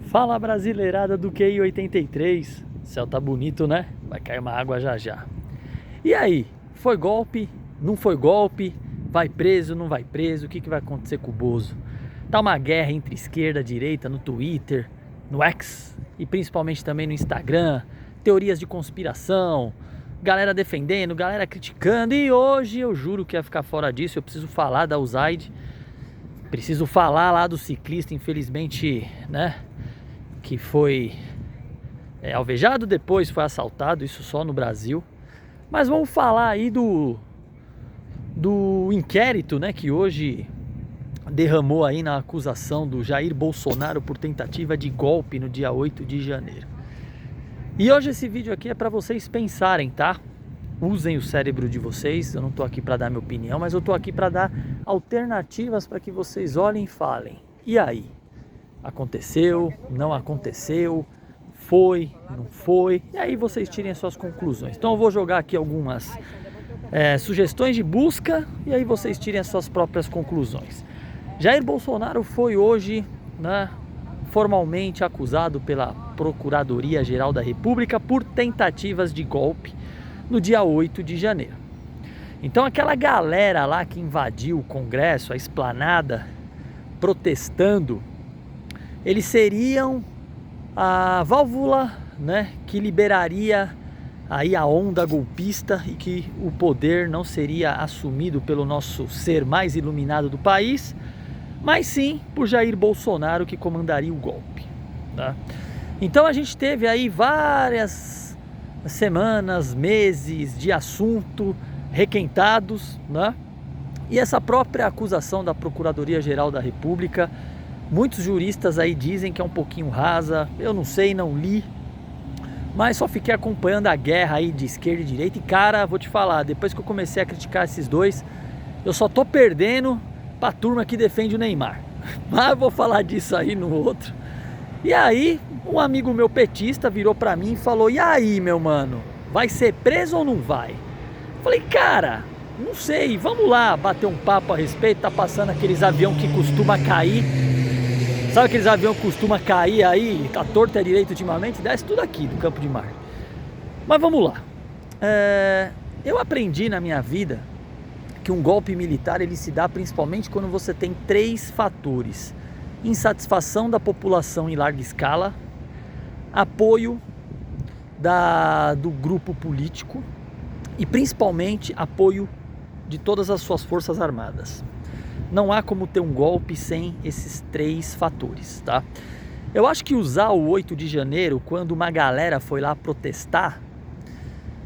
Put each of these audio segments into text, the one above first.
Fala, brasileirada do QI 83. O céu tá bonito, né? Vai cair uma água já já. E aí, foi golpe? Não foi golpe? Vai preso? Não vai preso? O que vai acontecer com o Bozo? Tá uma guerra entre esquerda e direita no Twitter, no X e principalmente também no Instagram. Teorias de conspiração, galera defendendo, galera criticando. E hoje eu juro que ia ficar fora disso. Eu preciso falar da USAID. Preciso falar lá do ciclista, infelizmente, né? Que foi alvejado, depois foi assaltado, isso só no Brasil. Mas vamos falar aí do inquérito, né, que hoje derramou aí na acusação do Jair Bolsonaro por tentativa de golpe no dia 8 de janeiro. E hoje esse vídeo aqui é para vocês pensarem, tá? Usem o cérebro de vocês, eu não tô aqui para dar minha opinião, mas eu tô aqui para dar alternativas para que vocês olhem e falem. E aí? Aconteceu? Não aconteceu? Foi? Não foi? E aí vocês tirem as suas conclusões. Então eu vou jogar aqui algumas sugestões de busca e aí vocês tirem as suas próprias conclusões. Jair Bolsonaro foi hoje, né, formalmente acusado pela Procuradoria-Geral da República por tentativas de golpe no dia 8 de janeiro. Então aquela galera lá que invadiu o Congresso, a esplanada, protestando, eles seriam a válvula, né, que liberaria aí a onda golpista e que o poder não seria assumido pelo nosso ser mais iluminado do país, mas sim por Jair Bolsonaro, que comandaria o golpe, tá? Então a gente teve aí várias semanas, meses de assunto requentados, né? E essa própria acusação da Procuradoria-Geral da República, muitos juristas aí dizem que é um pouquinho rasa, eu não sei, não li, mas só fiquei acompanhando a guerra aí de esquerda e direita e, cara, vou te falar, depois que eu comecei a criticar esses dois, eu só tô perdendo pra turma que defende o Neymar. Mas eu vou falar disso aí no outro. E aí, um amigo meu petista virou pra mim e falou: e aí, meu mano, vai ser preso ou não vai? Falei, cara, não sei, vamos lá bater um papo a respeito. Tá passando aqueles aviões que costuma cair. Sabe aqueles aviões que costuma cair aí, tá torto e direito ultimamente? Desce tudo aqui do Campo de Marte. Mas vamos lá. Eu aprendi na minha vida que um golpe militar ele se dá principalmente quando você tem três fatores: insatisfação da população em larga escala, apoio do grupo político e principalmente apoio de todas as suas forças armadas. Não há como ter um golpe sem esses três fatores, tá? Eu acho que usar o 8 de janeiro, quando uma galera foi lá protestar,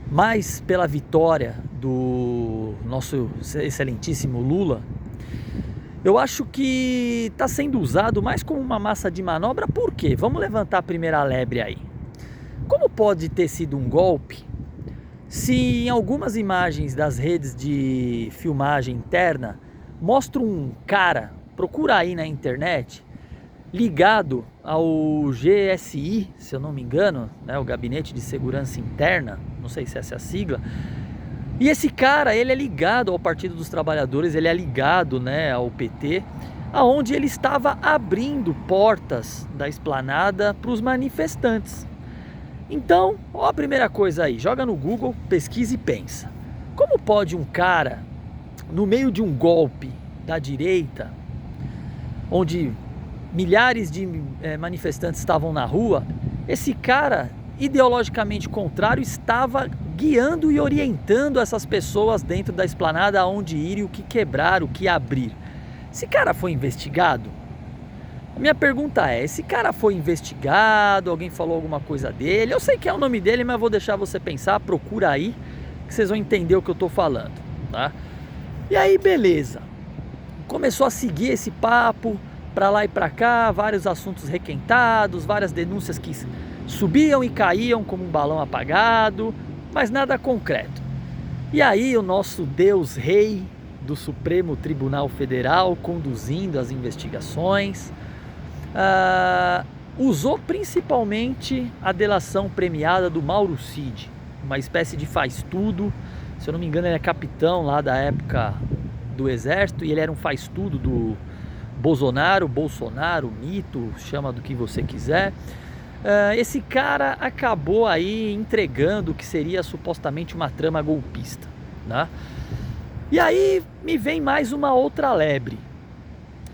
mais pela vitória do nosso excelentíssimo Lula, eu acho que está sendo usado mais como uma massa de manobra. Por quê? Vamos levantar a primeira lebre aí. Como pode ter sido um golpe se em algumas imagens das redes de filmagem interna mostra um cara, procura aí na internet, ligado ao GSI, se eu não me engano, né, o Gabinete de Segurança Interna, não sei se essa é a sigla. E esse cara, ele é ligado ao Partido dos Trabalhadores, ele é ligado, né, ao PT, aonde ele estava abrindo portas da esplanada para os manifestantes. Então, ó, a primeira coisa aí, joga no Google, pesquisa e pensa. Como pode um cara, no meio de um golpe da direita, onde milhares de manifestantes estavam na rua, esse cara, ideologicamente contrário, estava guiando e orientando essas pessoas dentro da esplanada aonde ir e o que quebrar, o que abrir? Esse cara foi investigado? A minha pergunta é, esse cara foi investigado? Alguém falou alguma coisa dele? Eu sei que é o nome dele, mas vou deixar você pensar, procura aí, que vocês vão entender o que eu tô falando, tá? E aí, beleza. Começou a seguir esse papo pra lá e pra cá, vários assuntos requentados, várias denúncias que subiam e caíam como um balão apagado, mas nada concreto. E aí o nosso Deus Rei do Supremo Tribunal Federal, conduzindo as investigações, usou principalmente a delação premiada do Mauro Cid, uma espécie de faz-tudo. Se eu não me engano, ele é capitão lá da época do Exército e ele era um faz-tudo Bolsonaro, mito, chama do que você quiser. Esse cara acabou aí entregando o que seria supostamente uma trama golpista, né? E aí me vem mais uma outra lebre.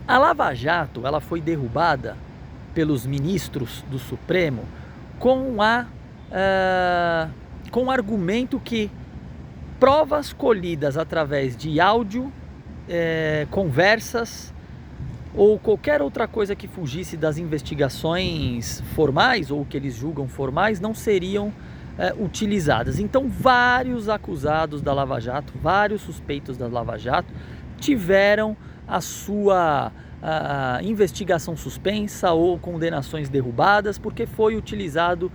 A Lava Jato, ela foi derrubada pelos ministros do Supremo com o argumento que provas colhidas através de áudio, conversas ou qualquer outra coisa que fugisse das investigações formais ou que eles julgam formais não seriam utilizadas. Então vários acusados da Lava Jato, vários suspeitos da Lava Jato tiveram a sua investigação suspensa ou condenações derrubadas porque foi utilizado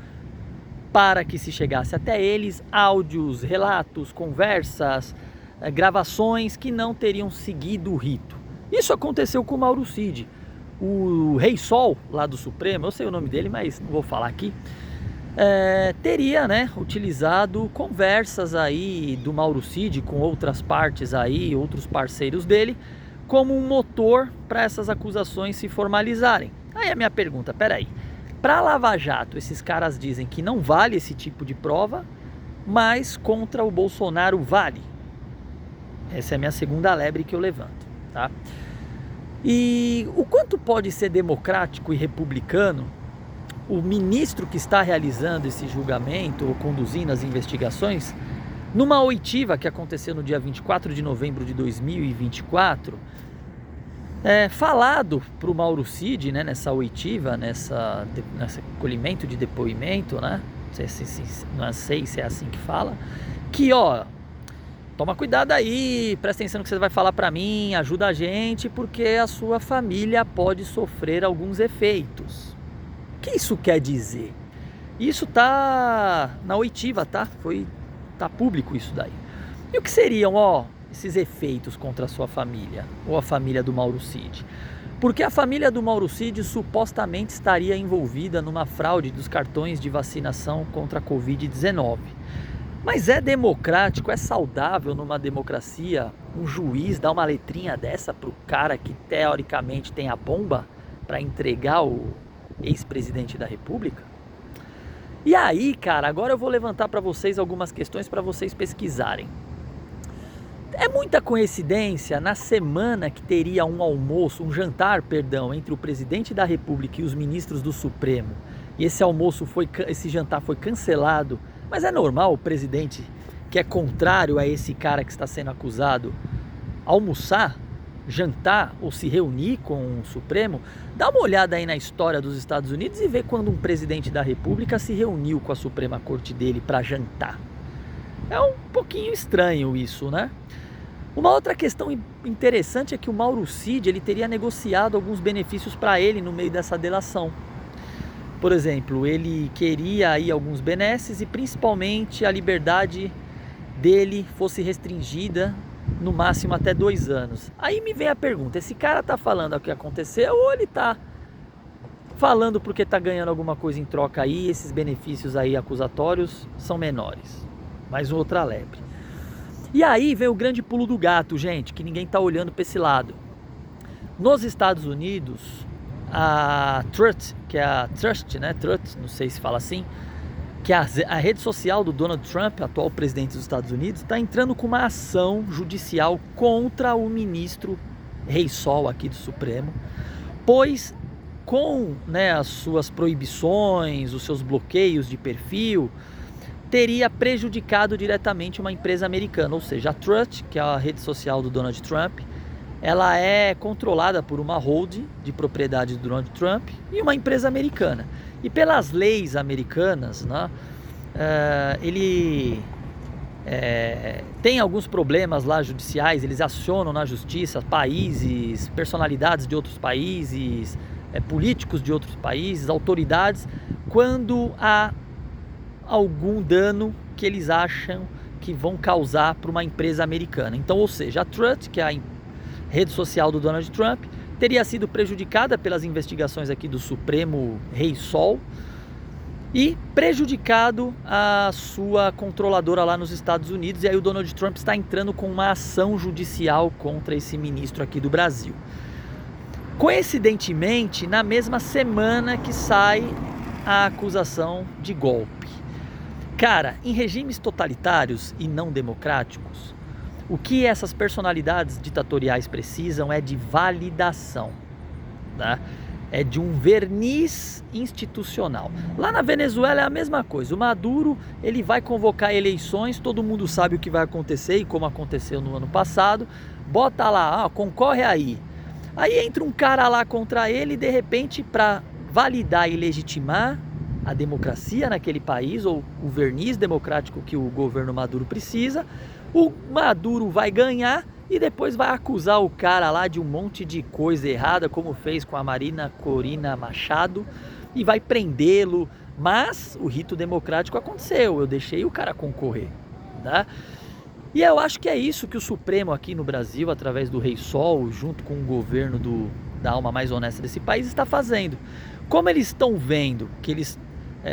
para que se chegasse até eles áudios, relatos, conversas, gravações que não teriam seguido o rito. Isso aconteceu com o Mauro Cid, o Rei Sol lá do Supremo, eu sei o nome dele, mas não vou falar aqui, teria, né, utilizado conversas aí do Mauro Cid com outras partes aí, outros parceiros dele, como um motor para essas acusações se formalizarem. Aí a minha pergunta, peraí, para Lava Jato esses caras dizem que não vale esse tipo de prova, mas contra o Bolsonaro vale? Essa é a minha segunda lebre que eu levanto, tá? E o quanto pode ser democrático e republicano o ministro que está realizando esse julgamento ou conduzindo as investigações, numa oitiva que aconteceu no dia 24 de novembro de 2024, falado para o Mauro Cid, né, nessa oitiva, nesse acolhimento de depoimento, né, não sei se é assim que fala, que toma cuidado aí, presta atenção no que você vai falar para mim, ajuda a gente, porque a sua família pode sofrer alguns efeitos. O que isso quer dizer? Isso tá na oitiva, tá? Tá público isso daí. E o que seriam, esses efeitos contra a sua família, ou a família do Mauro Cid? Porque a família do Mauro Cid supostamente estaria envolvida numa fraude dos cartões de vacinação contra a Covid-19. Mas é democrático, é saudável numa democracia um juiz dar uma letrinha dessa pro cara que teoricamente tem a bomba para entregar o ex-presidente da República? E aí, cara, agora eu vou levantar para vocês algumas questões para vocês pesquisarem. É muita coincidência na semana que teria um jantar, entre o presidente da República e os ministros do Supremo, e esse jantar foi cancelado. Mas é normal o presidente, que é contrário a esse cara que está sendo acusado, almoçar, jantar ou se reunir com o Supremo? Dá uma olhada aí na história dos Estados Unidos e vê quando um presidente da República se reuniu com a Suprema Corte dele para jantar. É um pouquinho estranho isso, né? Uma outra questão interessante é que o Mauro Cid ele teria negociado alguns benefícios para ele no meio dessa delação. Por exemplo, ele queria aí alguns benesses e principalmente a liberdade dele fosse restringida no máximo até 2 anos. Aí me vem a pergunta, esse cara tá falando o que aconteceu ou ele tá falando porque tá ganhando alguma coisa em troca aí, esses benefícios aí acusatórios são menores? Mais outra lebre. E aí vem o grande pulo do gato, gente, que ninguém tá olhando para esse lado. Nos Estados Unidos, a Truth, não sei se fala assim, que é a rede social do Donald Trump, atual presidente dos Estados Unidos, está entrando com uma ação judicial contra o ministro Rei Sol aqui do Supremo, pois com as suas proibições, os seus bloqueios de perfil, teria prejudicado diretamente uma empresa americana, ou seja, a Truth, que é a rede social do Donald Trump, ela é controlada por uma holding de propriedade do Donald Trump e uma empresa americana. E pelas leis americanas, né, ele tem alguns problemas lá judiciais, eles acionam na justiça países, personalidades de outros países, políticos de outros países, autoridades, quando há algum dano que eles acham que vão causar para uma empresa americana. Então, ou seja, a Truth, que é a rede social do Donald Trump, teria sido prejudicada pelas investigações aqui do Supremo Rei Sol e prejudicado a sua controladora lá nos Estados Unidos, e aí o Donald Trump está entrando com uma ação judicial contra esse ministro aqui do Brasil. Coincidentemente, na mesma semana que sai a acusação de golpe. Cara, em regimes totalitários e não democráticos, o que essas personalidades ditatoriais precisam é de validação, tá? É de um verniz institucional. Lá na Venezuela é a mesma coisa. O Maduro, ele vai convocar eleições, todo mundo sabe o que vai acontecer e como aconteceu no ano passado. Bota lá, concorre aí. Aí entra um cara lá contra ele e de repente, para validar e legitimar a democracia naquele país, ou o verniz democrático que o governo Maduro precisa, o Maduro vai ganhar e depois vai acusar o cara lá de um monte de coisa errada, como fez com a Marina Corina Machado, e vai prendê-lo. Mas o rito democrático aconteceu, eu deixei o cara concorrer, tá? E eu acho que é isso que o Supremo aqui no Brasil, através do Rei Sol, junto com o governo da alma mais honesta desse país, está fazendo. Como eles estão vendo que eles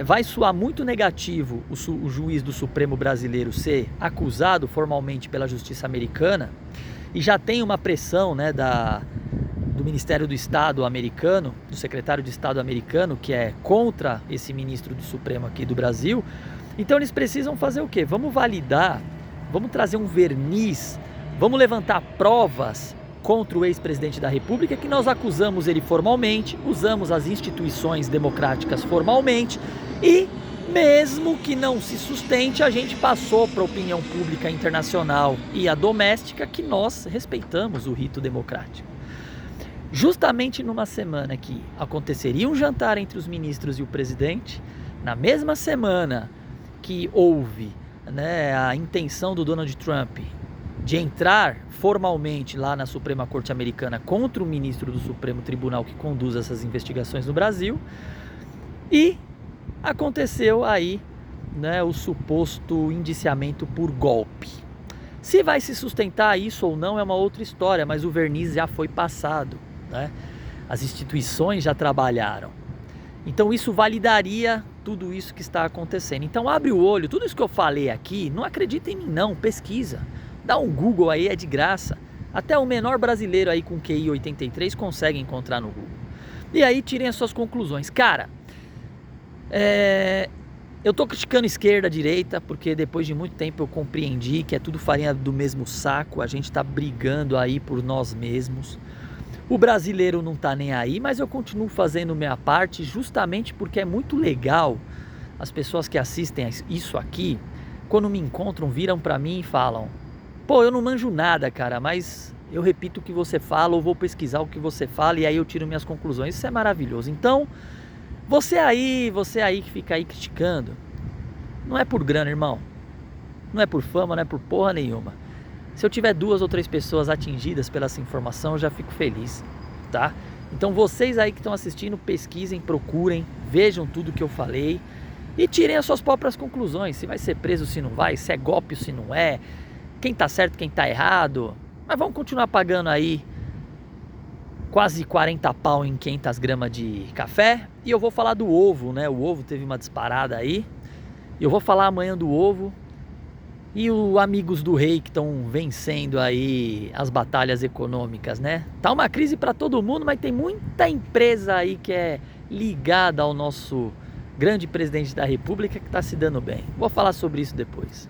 vai soar muito negativo o juiz do Supremo brasileiro ser acusado formalmente pela justiça americana, e já tem uma pressão, né, do Ministério do Estado americano, do secretário de Estado americano, que é contra esse ministro do Supremo aqui do Brasil. Então eles precisam fazer o quê? Vamos validar, vamos trazer um verniz, vamos levantar provas contra o ex-presidente da República, que nós acusamos ele formalmente, usamos as instituições democráticas formalmente e, mesmo que não se sustente, a gente passou para a opinião pública internacional e a doméstica que nós respeitamos o rito democrático. Justamente numa semana que aconteceria um jantar entre os ministros e o presidente, na mesma semana que houve, né, a intenção do Donald Trump de entrar formalmente lá na Suprema Corte Americana contra o ministro do Supremo Tribunal que conduz essas investigações no Brasil, e aconteceu aí, né, o suposto indiciamento por golpe. Se vai se sustentar isso ou não é uma outra história, mas o verniz já foi passado, né? As instituições já trabalharam. Então isso validaria tudo isso que está acontecendo. Então abre o olho, tudo isso que eu falei aqui, não acredita em mim não, pesquisa. Dá um Google aí, é de graça. Até o menor brasileiro aí com QI 83 consegue encontrar no Google. E aí tirem as suas conclusões. Cara, eu tô criticando esquerda, direita, porque depois de muito tempo eu compreendi que é tudo farinha do mesmo saco. A gente tá brigando aí por nós mesmos. O brasileiro não tá nem aí, mas eu continuo fazendo minha parte justamente porque é muito legal as pessoas que assistem isso aqui, quando me encontram, viram pra mim e falam: pô, eu não manjo nada, cara, mas eu repito o que você fala ou vou pesquisar o que você fala e aí eu tiro minhas conclusões. Isso é maravilhoso. Então, você aí que fica aí criticando, não é por grana, irmão. Não é por fama, não é por porra nenhuma. Se eu tiver 2 ou 3 pessoas atingidas pela essa informação, eu já fico feliz, tá? Então vocês aí que estão assistindo, pesquisem, procurem, vejam tudo que eu falei e tirem as suas próprias conclusões. Se vai ser preso, se não vai, se é golpe, se não é, quem tá certo, quem tá errado. Mas vamos continuar pagando aí quase 40 pau em 500 gramas de café. E eu vou falar do ovo, né? O ovo teve uma disparada aí. Eu vou falar amanhã do ovo. E os amigos do rei que estão vencendo aí as batalhas econômicas, né? Tá uma crise para todo mundo, mas tem muita empresa aí que é ligada ao nosso grande presidente da República que tá se dando bem. Vou falar sobre isso depois.